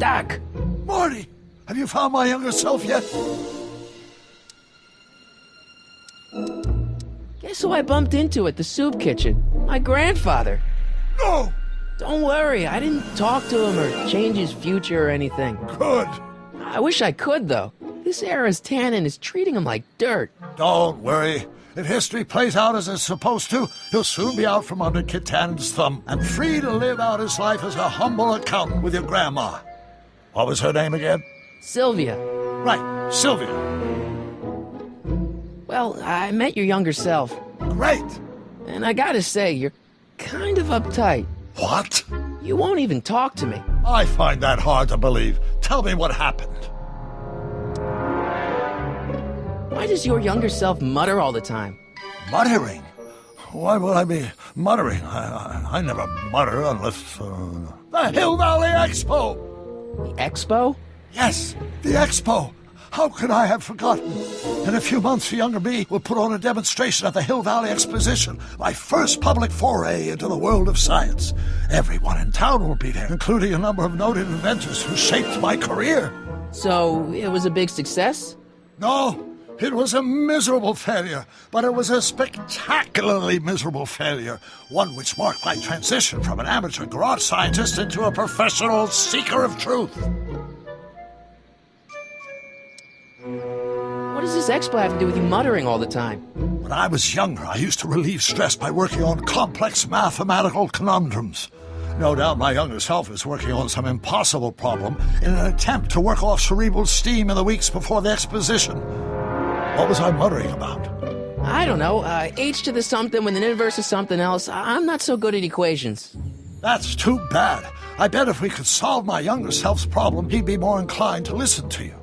Doc! Marty! Have you found my younger self yet? Guess who I bumped into at the soup kitchen? My grandfather. No! Don't worry, I didn't talk to him or change his future or anything. Good. I wish I could, though. This era's Tannen is treating him like dirt. Don't worry. If history plays out as it's supposed to, he'll soon be out from under Kit Tannen's thumb and free to live out his life as a humble accountant with your grandma. What was her name again? Sylvia. Right, Sylvia. Well, I met your younger self. Great. And I gotta say, you're kind of uptight. What? You won't even talk to me. I find that hard to believe. Tell me what happened. Why does your younger self mutter all the time? Muttering? Why would I be muttering? I never mutter unless... The Hill Valley Expo! The expo? Yes, the Expo. How could I have forgotten? In a few months, the younger me will put on a demonstration at the Hill Valley Exposition, my first public foray into the world of science. Everyone in town will be there, including a number of noted inventors who shaped my career. So, it was a big success? No, it was a miserable failure, but it was a spectacularly miserable failure, one which marked my transition from an amateur garage scientist into a professional seeker of truth. What does this expo have to do with you muttering all the time? When I was younger, I used to relieve stress by working on complex mathematical conundrums. No doubt my younger self is working on some impossible problem in an attempt to work off cerebral steam in the weeks before the exposition. What was I muttering about? I don't know. H to the something when the inverse is something else. I'm not so good at equations. That's too bad. I bet if we could solve my younger self's problem, he'd be more inclined to listen to you.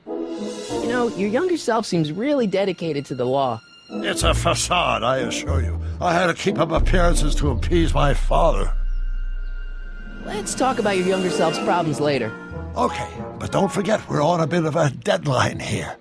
You know, your younger self seems really dedicated to the law. It's a facade, I assure you. I had to keep up appearances to appease my father. Let's talk about your younger self's problems later. Okay, but don't forget we're on a bit of a deadline here.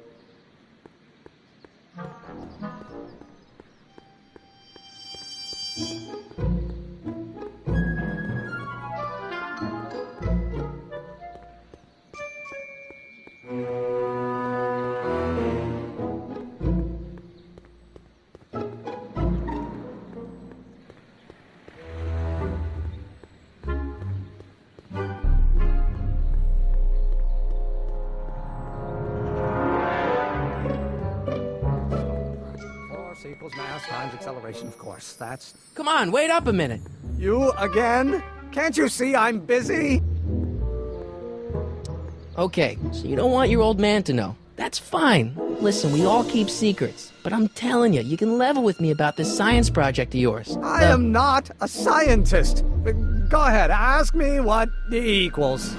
Equals mass times acceleration, of course. That's... Come on, wait up a minute. You again? Can't you see I'm busy? Okay, so you don't want your old man to know. That's fine. Listen, we all keep secrets. But I'm telling you, you can level with me about this science project of yours. I am not a scientist. Go ahead, ask me what E equals.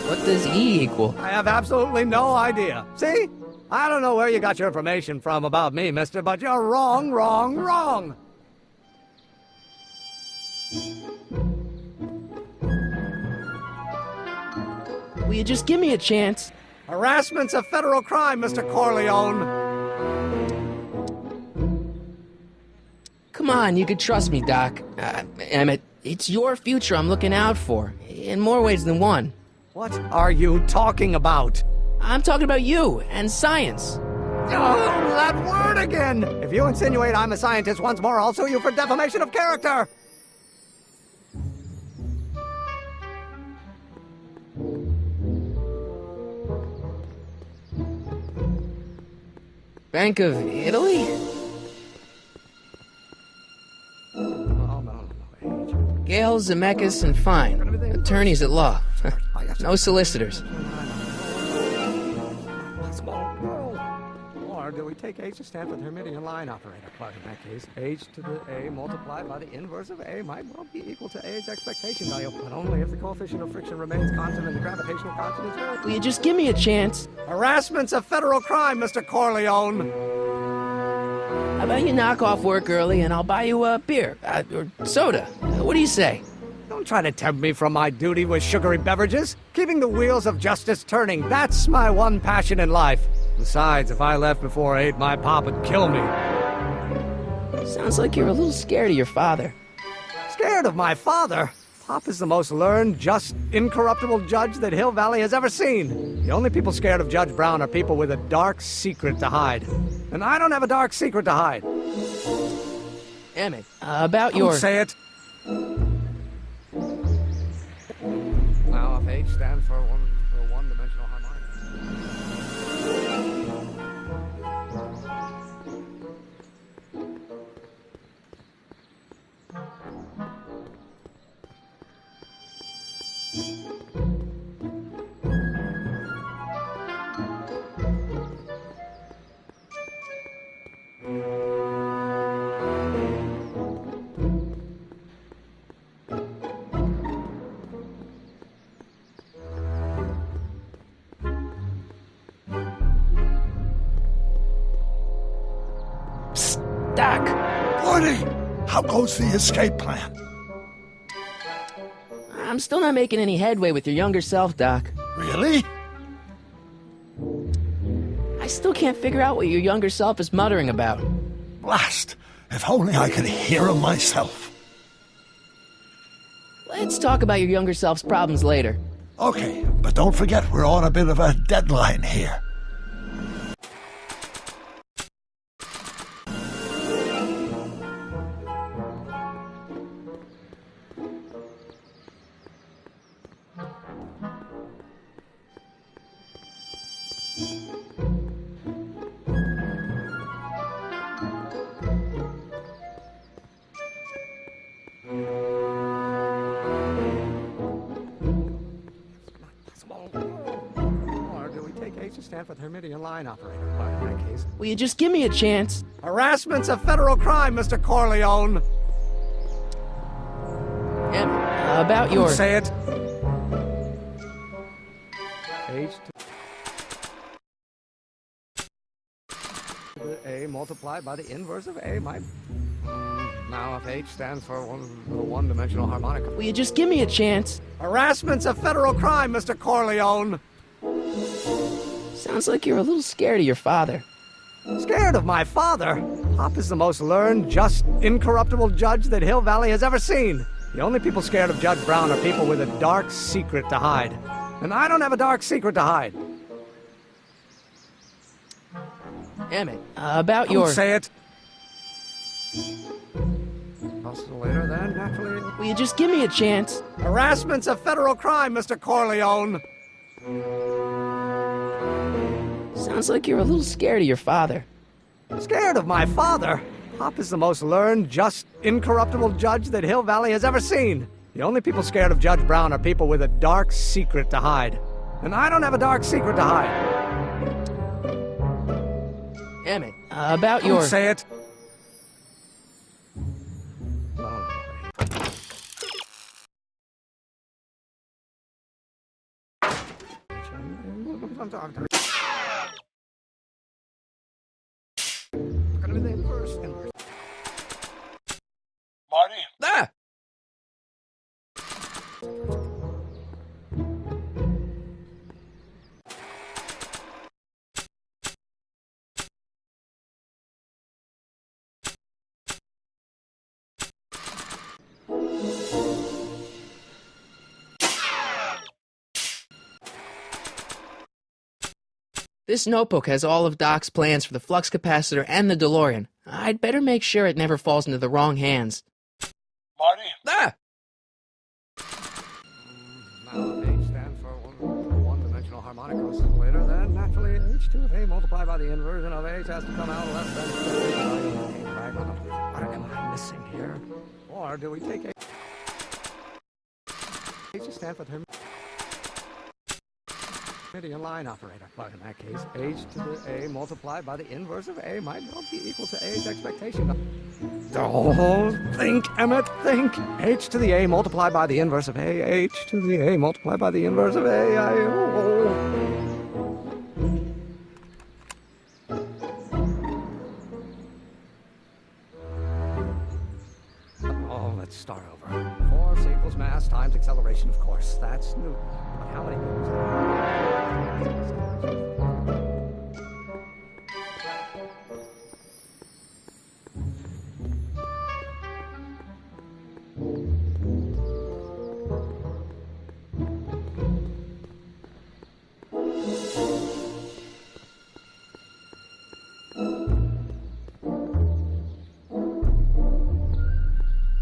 What does E equal? I have absolutely no idea. See? I don't know where you got your information from about me, mister, but you're wrong, wrong, wrong! Will you just give me a chance? Harassment's a federal crime, Mr. Corleone! Come on, you could trust me, Doc. Emmett, it's your future I'm looking out for, in more ways than one. What are you talking about? I'm talking about you and science. Oh, that word again! If you insinuate I'm a scientist once more, I'll sue you for defamation of character! Bank of Italy? Gale, Zemeckis, and Fine. Attorneys at law. No solicitors. Or do we take H to stand for the Hermitian line operator? But in that case, H to the A multiplied by the inverse of A might well be equal to A's expectation value, but only if the coefficient of friction remains constant and the gravitational constant is zero. Will you just give me a chance? Harassment's a federal crime, Mr. Corleone! How about you knock off work early and I'll buy you a beer, or soda. What do you say? Don't try to tempt me from my duty with sugary beverages. Keeping the wheels of justice turning, that's my one passion in life. Besides, if I left before 8, my pop would kill me. Sounds like you're a little scared of your father. Scared of my father? Pop is the most learned, just, incorruptible judge that Hill Valley has ever seen. The only people scared of Judge Brown are people with a dark secret to hide. And I don't have a dark secret to hide. Emmett, about Don't your... say it. Now, if H stands for one-dimensional harmonic. Doc! Marty, how goes the escape plan? I'm still not making any headway with your younger self, Doc. Really? I still can't figure out what your younger self is muttering about. Blast! If only I could hear him myself. Let's talk about your younger self's problems later. Okay, but don't forget we're on a bit of a deadline here. Or do we take H to stand for the Hermitian line operator? But in that case, Will you just give me a chance? harassment's a federal crime, Mr. Corleone. Emmett, about Don't your... say it. H to the A multiplied by the inverse of A might... Now, if H stands for one-dimensional harmonic. Will you just give me a chance? Harassment's a federal crime, Mr. Corleone. Sounds like you're a little scared of your father. Scared of my father? Pop is the most learned, just, incorruptible judge that Hill Valley has ever seen. The only people scared of Judge Brown are people with a dark secret to hide. And I don't have a dark secret to hide. Emmett, about Don't your... say it. Also later then, naturally. Will you just give me a chance? Harassment's a federal crime, Mr. Corleone. Sounds like you're a little scared of your father. Scared of my father? Pop is the most learned, just, incorruptible judge that Hill Valley has ever seen. The only people scared of Judge Brown are people with a dark secret to hide. And I don't have a dark secret to hide. Emmett, about Don't your... say it. Marty? Ah! This notebook has all of Doc's plans for the flux capacitor and the DeLorean. I'd better make sure it never falls into the wrong hands. Marty? Ah! Now, if H stands for one-dimensional harmonicals. Later, then, naturally, H2 of A multiplied by the inversion of H has to come out less than 50. Right? What am I missing here? Or do we take H to stand for the Hermitian line operator? But in that case, H to the A multiplied by the inverse of A might well be equal to A's expectation. Don't think, Emmett, think. H to the A multiplied by the inverse of A. H to the A multiplied by the inverse of A. Oh, let's start over. Force equals mass times acceleration, of course. That's Newton. But how many Newtons?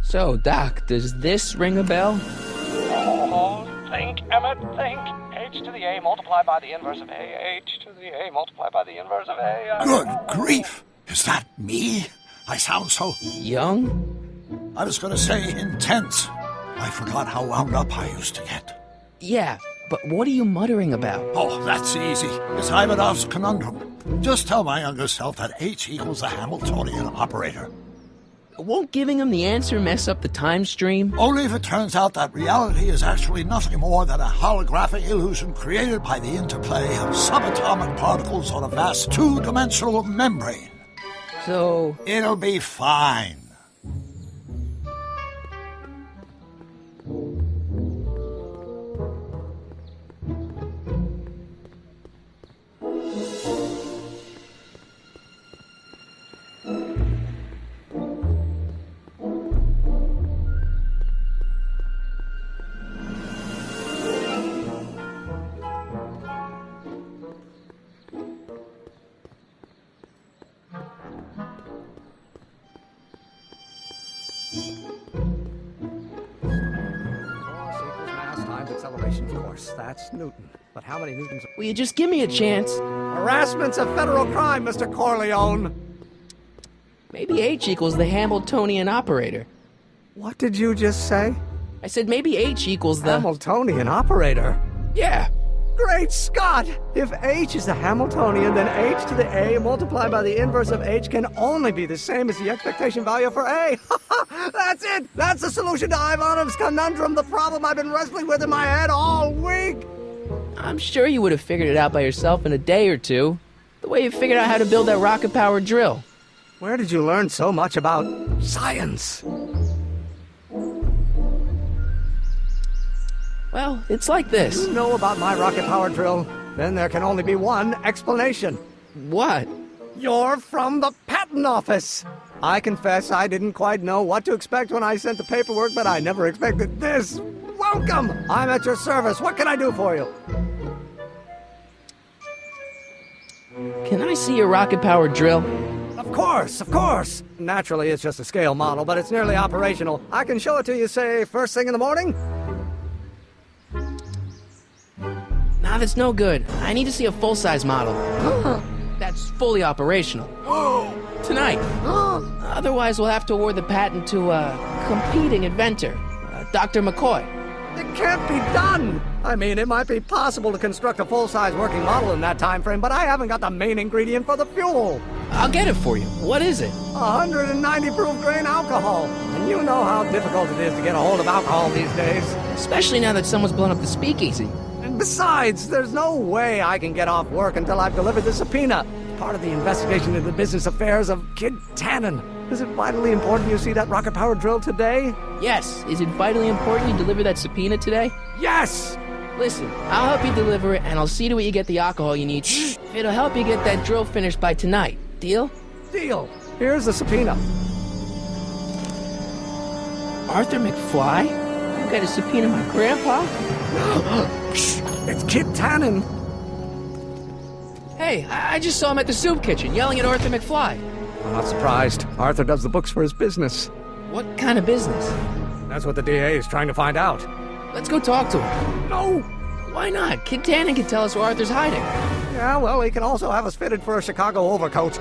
So, Doc, does this ring a bell? Oh, think, Emmett, think. H to the A multiplied by the inverse of A. H to the A multiplied by the inverse of A. Good grief! Is that me? I sound so... Young? I was going to say intense. I forgot how wound up I used to get. Yeah, but what are you muttering about? Oh, that's easy. It's Ivanov's conundrum. Just tell my younger self that H equals the Hamiltonian operator. Won't giving him the answer mess up the time stream? Only if it turns out that reality is actually nothing more than a holographic illusion created by the interplay of subatomic particles on a vast two-dimensional membrane. So... It'll be fine. Mass times acceleration, of course. That's Newton. But how many Newtons? Will you just give me a chance? Harassment's a federal crime, Mr. Corleone. Maybe H equals the Hamiltonian operator. What did you just say? I said maybe H equals the... Hamiltonian operator? Yeah. Great Scott! If H is the Hamiltonian, then H to the A multiplied by the inverse of H can only be the same as the expectation value for A. That's it! That's the solution to Ivanov's conundrum, the problem I've been wrestling with in my head all week! I'm sure you would have figured it out by yourself in a day or two. The way you figured out how to build that rocket-powered drill. Where did you learn so much about science? Well, it's like this. You know about my rocket-powered drill? Then there can only be one explanation. What? You're from the patent office! I confess I didn't quite know what to expect when I sent the paperwork, but I never expected this. Welcome! I'm at your service. What can I do for you? Can I see your rocket-powered drill? Of course, of course! Naturally, it's just a scale model, but it's nearly operational. I can show it to you, say, first thing in the morning? Nah, that's no good. I need to see a full-size model. That's fully operational. Tonight. Otherwise, we'll have to award the patent to a competing inventor, Dr. McCoy. It can't be done! I mean, it might be possible to construct a full-size working model in that time frame, but I haven't got the main ingredient for the fuel. I'll get it for you. What is it? 190 proof grain alcohol. And you know how difficult it is to get a hold of alcohol these days. Especially now that someone's blown up the speakeasy. And besides, there's no way I can get off work until I've delivered the subpoena. Part of the investigation into the business affairs of Kid Tannen. Is it vitally important you see that rocket-powered drill today? Yes. Is it vitally important you deliver that subpoena today? Yes! Listen, I'll help you deliver it, and I'll see to it you get the alcohol you need. It'll help you get that drill finished by tonight. Deal? Deal. Here's the subpoena. Arthur McFly? You got a subpoena my grandpa? It's Kid Tannen. Hey, I just saw him at the soup kitchen yelling at Arthur McFly. I'm not surprised. Arthur does the books for his business. What kind of business? That's what the DA is trying to find out. Let's go talk to him. No! Why not? Kid Tannen can tell us where Arthur's hiding. Yeah, well, he can also have us fitted for a Chicago overcoat.